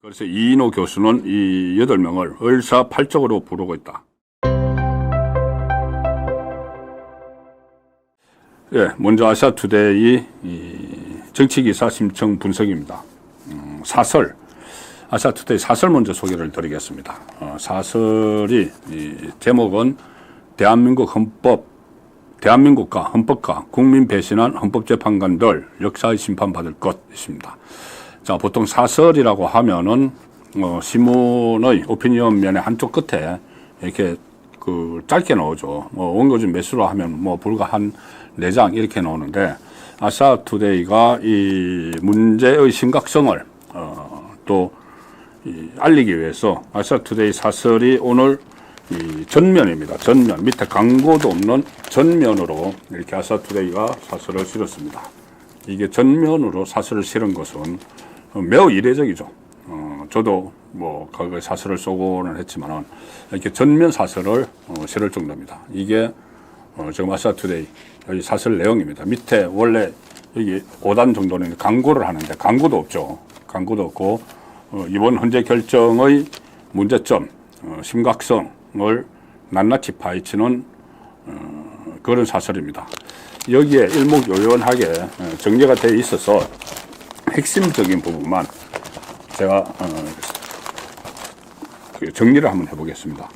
그래서 이인호 교수는 이 8명을 을사팔적으로 부르고 있다. 예, 먼저 아시아투데이 정치기사 심층 분석입니다. 사설, 아시아투데이 사설 먼저 소개를 드리겠습니다. 사설이 제목은 대한민국과 헌법과 국민 배신한 헌법재판관들 역사의 심판받을 것입니다. 자, 보통 사설이라고 하면은 신문의 오피니언 면의 한쪽 끝에 이렇게 짧게 나오죠. 원고지 매수로 하면 불과 한 4장 이렇게 나오는데, 아시아투데이가 이 문제의 심각성을 또 알리기 위해서 아시아투데이 사설이 오늘 이 전면입니다. 전면 밑에 광고도 없는 전면으로 이렇게 아시아투데이가 사설을 실었습니다. 이게 전면으로 사설을 실은 것은 매우 이례적이죠. 저도 과거에 사설을 쏘고는 했지만은 이렇게 전면 사설을 실을 정도입니다. 이게 지금 아시아투데이 여기 사설 내용입니다. 밑에 원래 여기 5단 정도는 광고를 하는데 광고도 없죠. 광고도 없고 이번 헌재 결정의 문제점, 심각성을 낱낱이 파헤치는 그런 사설입니다. 여기에 일목요연하게 정리가 되어 있어서 핵심적인 부분만 제가 정리를 한번 해보겠습니다.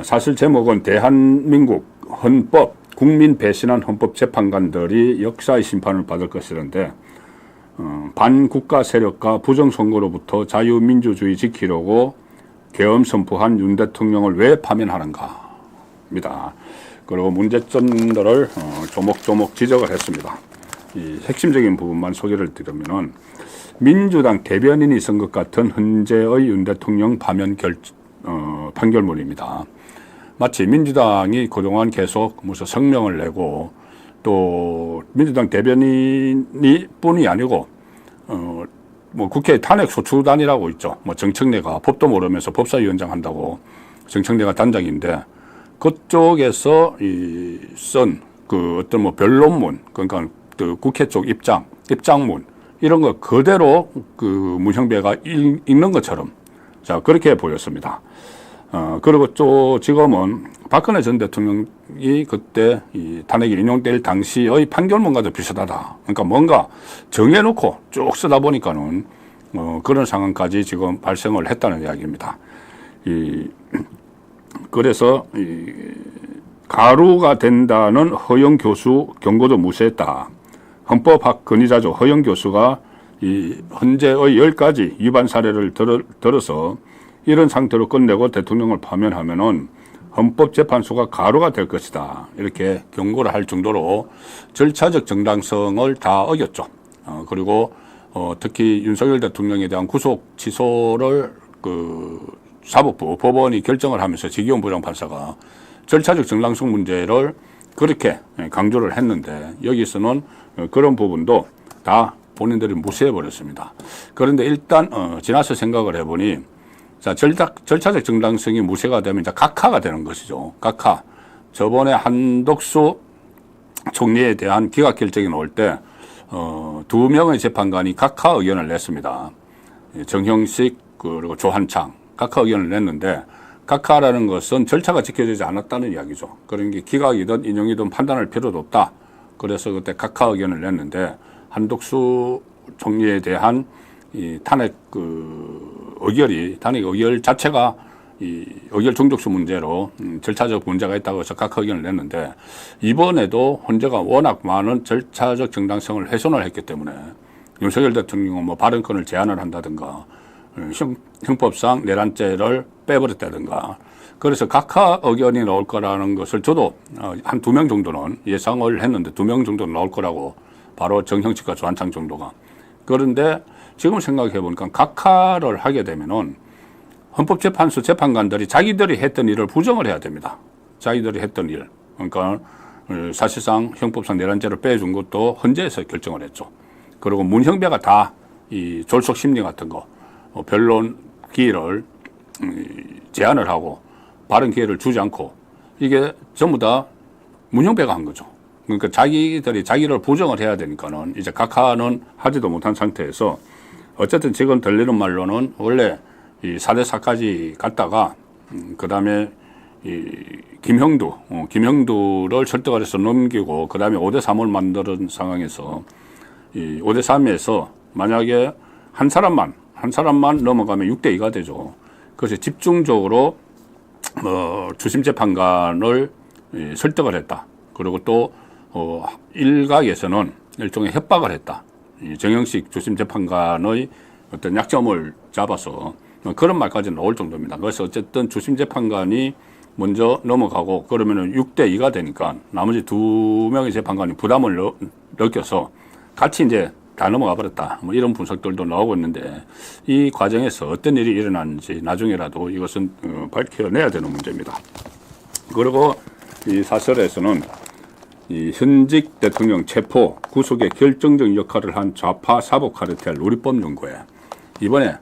사실 제목은 대한민국 헌법, 국민 배신한 헌법재판관들이 역사의 심판을 받을 것이라는데, 반국가 세력과 부정선거로부터 자유민주주의 지키려고 계엄 선포한 윤 대통령을 왜 파면하는가입니다. 그리고 문제점들을 조목조목 지적을 했습니다. 이 핵심적인 부분만 소개를 드리면은, 민주당 대변인이 쓴 것 같은 헌재의 윤 대통령 파면 판결문입니다. 마치 민주당이 그동안 계속 무슨 성명을 내고, 또 민주당 대변인이 뿐이 아니고 국회 탄핵 소추단이라고 있죠. 정청래가 법도 모르면서 법사위원장 한다고, 정청래가 단장인데 그쪽에서 쓴 어떤 변론문, 그러니까 국회 쪽 입장문 이런 거 그대로 문형배가 읽는 것처럼, 자, 그렇게 보였습니다. 그리고 또 지금은 박근혜 전 대통령이 그때 이 탄핵이 인용될 당시의 판결문과도 비슷하다. 그러니까 뭔가 정해놓고 쭉 쓰다 보니까는 그런 상황까지 지금 발생을 했다는 이야기입니다. 그래서 가루가 된다는 허영 교수 경고도 무시했다. 헌법학 권위자죠. 허영 교수가 이 헌재의 10가지 위반 사례를 들어서 이런 상태로 끝내고 대통령을 파면하면은 헌법재판소가 가루가 될 것이다. 이렇게 경고를 할 정도로 절차적 정당성을 다 어겼죠. 그리고 특히 윤석열 대통령에 대한 구속 취소를 사법부 법원이 결정을 하면서 지기현 부장판사가 절차적 정당성 문제를 그렇게 강조를 했는데, 여기서는 그런 부분도 다 본인들이 무시해버렸습니다. 그런데 일단 지나서 생각을 해보니, 자, 절차적 정당성이 무시가 되면 이제 각하가 되는 것이죠. 각하. 저번에 한덕수 총리에 대한 기각 결정이 나올 때 2명의 재판관이 각하 의견을 냈습니다. 정형식 그리고 조한창 각하 의견을 냈는데, 각하라는 것은 절차가 지켜지지 않았다는 이야기죠. 그러니까 기각이든 인용이든 판단할 필요도 없다. 그래서 그때 각하 의견을 냈는데, 한덕수 총리에 대한 이 탄핵 탄핵 의결 자체가 이 의결 종족수 문제로 절차적 문제가 있다고 해서 각하 의견을 냈는데, 이번에도 헌재가 워낙 많은 절차적 정당성을 훼손을 했기 때문에 윤석열 대통령은 발언권을 제한을 한다든가 형법상 내란죄를 빼버렸다든가, 그래서 각하 의견이 나올 거라는 것을 저도 한 2명 정도는 예상을 했는데, 2명 정도는 나올 거라고, 바로 정형식과 조한창 정도가. 그런데 지금 생각해 보니까 각하를 하게 되면은 헌법재판소 재판관들이 자기들이 했던 일을 부정을 해야 됩니다. 자기들이 했던 일. 그러니까 사실상 형법상 내란죄를 빼준 것도 헌재에서 결정을 했죠. 그리고 문형배가 다 이 졸속 심리 같은 거, 변론 기회를 제한을 하고 발언 기회를 주지 않고, 이게 전부 다 문형배가 한 거죠. 그러니까 자기들이 자기를 부정을 해야 되니까는 이제 각하는 하지도 못한 상태에서 어쨌든 지금 들리는 말로는 원래 이 4대4까지 갔다가 그 다음에 이 김형두를 설득을 해서 넘기고 그 다음에 5대3을 만드는 상황에서 이 5대3에서 만약에 한 사람만 넘어가면 6대2가 되죠. 그래서 집중적으로 주심재판관을 설득을 했다. 그리고 또 일각에서는 일종의 협박을 했다. 이 정영식 주심재판관의 어떤 약점을 잡아서 그런 말까지 나올 정도입니다. 그래서 어쨌든 주심재판관이 먼저 넘어가고 그러면은 6대2가 되니까 나머지 2명의 재판관이 부담을 느껴서 같이 이제 다 넘어가 버렸다. 뭐 이런 분석들도 나오고 있는데 이 과정에서 어떤 일이 일어났는지 나중에라도 이것은 밝혀내야 되는 문제입니다. 그리고 이 사설에서는 이 현직 대통령 체포, 구속에 결정적 역할을 한 좌파 사법카르텔 우리법연구회. 이번에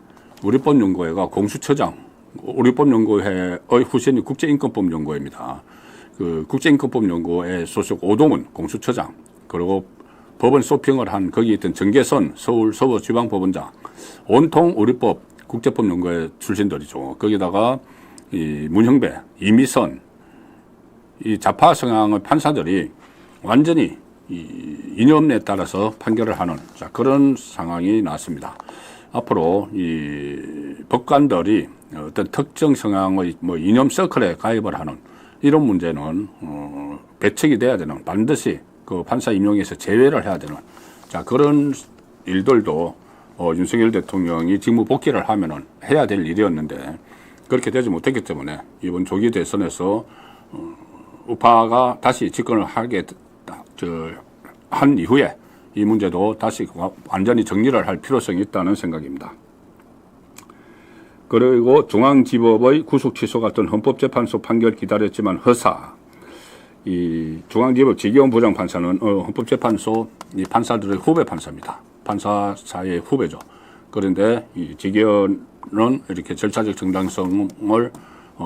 우리법연구회가 공수처장, 우리법연구회의 후신이 국제인권법연구회입니다. 그 국제인권법연구회 소속 오동훈 공수처장, 그리고 법원 소평을 한 거기 있던 정계선 서울 서부지방법원장, 온통 우리법 국제법연구회 출신들이죠. 거기다가 이 문형배, 이미선, 이 좌파 성향의 판사들이 완전히 이 이념에 따라서 판결을 하는 그런 상황이 났습니다. 앞으로 이 법관들이 어떤 특정 성향의 뭐 이념 서클에 가입을 하는 이런 문제는 배척이 돼야 되는, 반드시 그 판사 임용에서 제외를 해야 되는 그런 일들도 윤석열 대통령이 직무 복귀를 하면은 해야 될 일이었는데 그렇게 되지 못했기 때문에 이번 조기 대선에서 우파가 다시 집권을 하게 한 이후에 이 문제도 다시 완전히 정리를 할 필요성이 있다는 생각입니다. 그리고 중앙지법의 구속 취소 같은 헌법재판소 판결 기다렸지만 허사. 이 중앙지법 지기현 부장판사는 헌법재판소 이 판사들의 후배 판사입니다. 판사 사이의 후배죠. 그런데 이 지기현은 이렇게 절차적 정당성을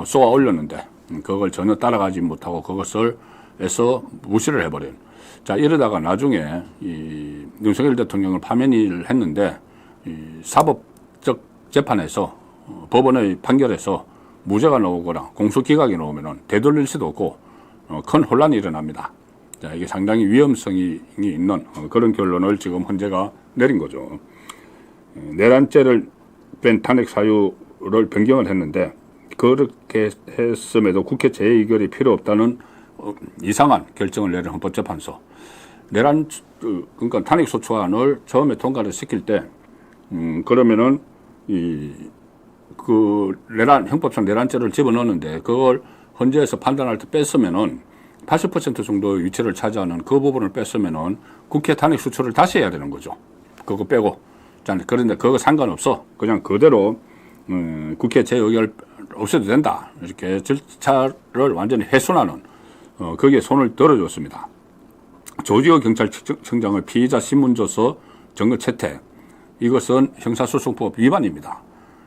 쏘아 올렸는데 그걸 전혀 따라가지 못하고 그것을 해서 무시를 해버린. 이러다가 나중에 이 윤석열 대통령을 파면을 했는데 이 사법적 재판에서 법원의 판결에서 무죄가 나오거나 공소기각이 나오면은 되돌릴 수도 없고 큰 혼란이 일어납니다. 이게 상당히 위험성이 있는 그런 결론을 지금 헌재가 내린 거죠. 내란죄를 뺀 탄핵 사유를 변경을 했는데 그렇게 했음에도 국회 재의결이 필요 없다는 이상한 결정을 내린 헌법재판소. 그러니까 탄핵소추안을 처음에 통과를 시킬 때, 그러면은 형법상 내란죄를 집어넣는데 그걸 헌재에서 판단할 때 뺐으면은 80% 정도의 위치를 차지하는 그 부분을 뺐으면은 국회 탄핵소추를 다시 해야 되는 거죠. 그거 빼고. 그런데 그거 상관없어. 그냥 그대로, 국회 재의결 없애도 된다. 이렇게 절차를 완전히 훼손하는, 거기에 손을 들어줬습니다. 조지호 경찰청장의 피의자 신문조서 증거 채택. 이것은 형사소송법 위반입니다.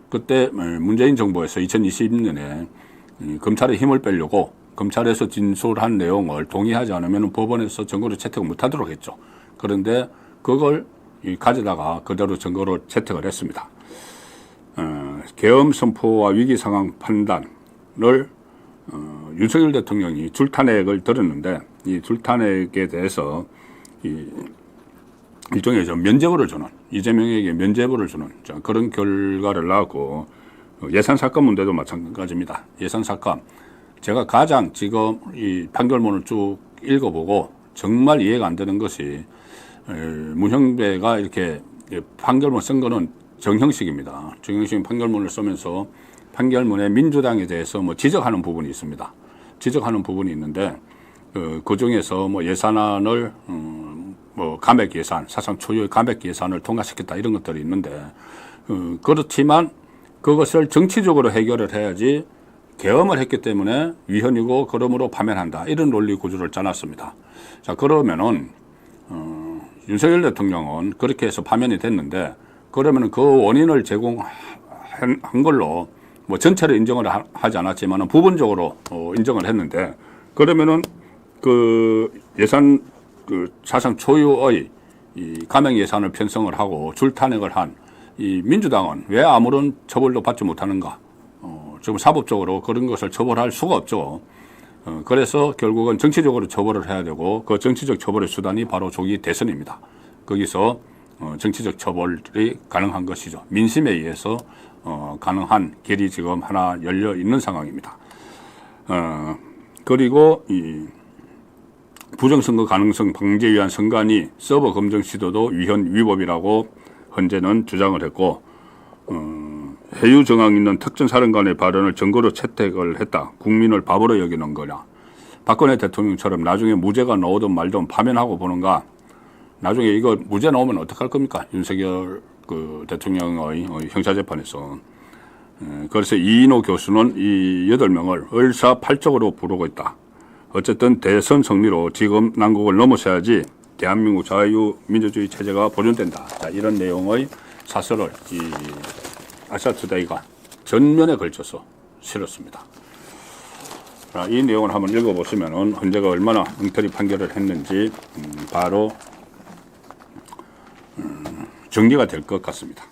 그때 문재인 정부에서 2020년에 검찰의 힘을 빼려고 검찰에서 진술한 내용을 동의하지 않으면 법원에서 증거로 채택을 못하도록 했죠. 그런데 그걸 가져다가 그대로 증거로 채택을 했습니다. 계엄 선포와 위기 상황 판단을 윤석열 대통령이 줄탄핵을 들었는데 이 줄탄핵에 대해서 일종의 면죄부를 주는, 이재명에게 면죄부를 주는 그런 결과를 낳았고, 예산 사건 문제도 마찬가지입니다. 예산 사건. 제가 가장 지금 이 판결문을 쭉 읽어보고 정말 이해가 안 되는 것이, 문형배가 이렇게 판결문 쓴 거는 정형식입니다. 정형식 판결문을 쓰면서 판결문에 민주당에 대해서 뭐 지적하는 부분이 있습니다. 지적하는 부분이 있는데, 그 중에서 뭐 예산안을, 뭐 감액 예산, 사상 초유의 감액 예산을 통과시켰다 이런 것들이 있는데, 그렇지만 그것을 정치적으로 해결을 해야지 계엄을 했기 때문에 위헌이고 그러므로 파면한다. 이런 논리 구조를 짜놨습니다. 그러면은, 윤석열 대통령은 그렇게 해서 파면이 됐는데, 그러면은 그 원인을 제공한 걸로 뭐 전체를 인정을 하지 않았지만 부분적으로 인정을 했는데, 그러면은 그 예산 그 사상 초유의 이 감액 예산을 편성을 하고 줄탄핵을 한 이 민주당은 왜 아무런 처벌도 받지 못하는가? 지금 사법적으로 그런 것을 처벌할 수가 없죠. 그래서 결국은 정치적으로 처벌을 해야 되고 그 정치적 처벌의 수단이 바로 조기 대선입니다. 거기서 정치적 처벌이 가능한 것이죠. 민심에 의해서 가능한 길이 지금 하나 열려 있는 상황입니다. 그리고 이 부정선거 가능성 방지에 위한 선관위 서버 검증 시도도 위헌 위법이라고 헌재는 주장을 했고, 해유 정황 있는 특정 사령관의 발언을 증거로 채택을 했다. 국민을 바보로 여기는 거냐. 박근혜 대통령처럼 나중에 무죄가 나오든 말든 파면하고 보는가. 나중에 이거 무죄 나오면 어떡할 겁니까? 윤석열 그 대통령의 형사재판에서. 그래서 이인호 교수는 이 8명을 을사팔적으로 부르고 있다. 어쨌든 대선 승리로 지금 난국을 넘어서야지 대한민국 자유민주주의 체제가 보존된다. 자, 이런 내용의 사설을 이 아시아투데이가 전면에 걸쳐서 실었습니다. 자, 이 내용을 한번 읽어보시면 헌재가 얼마나 엉터리 판결을 했는지 바로 정리가 될 것 같습니다.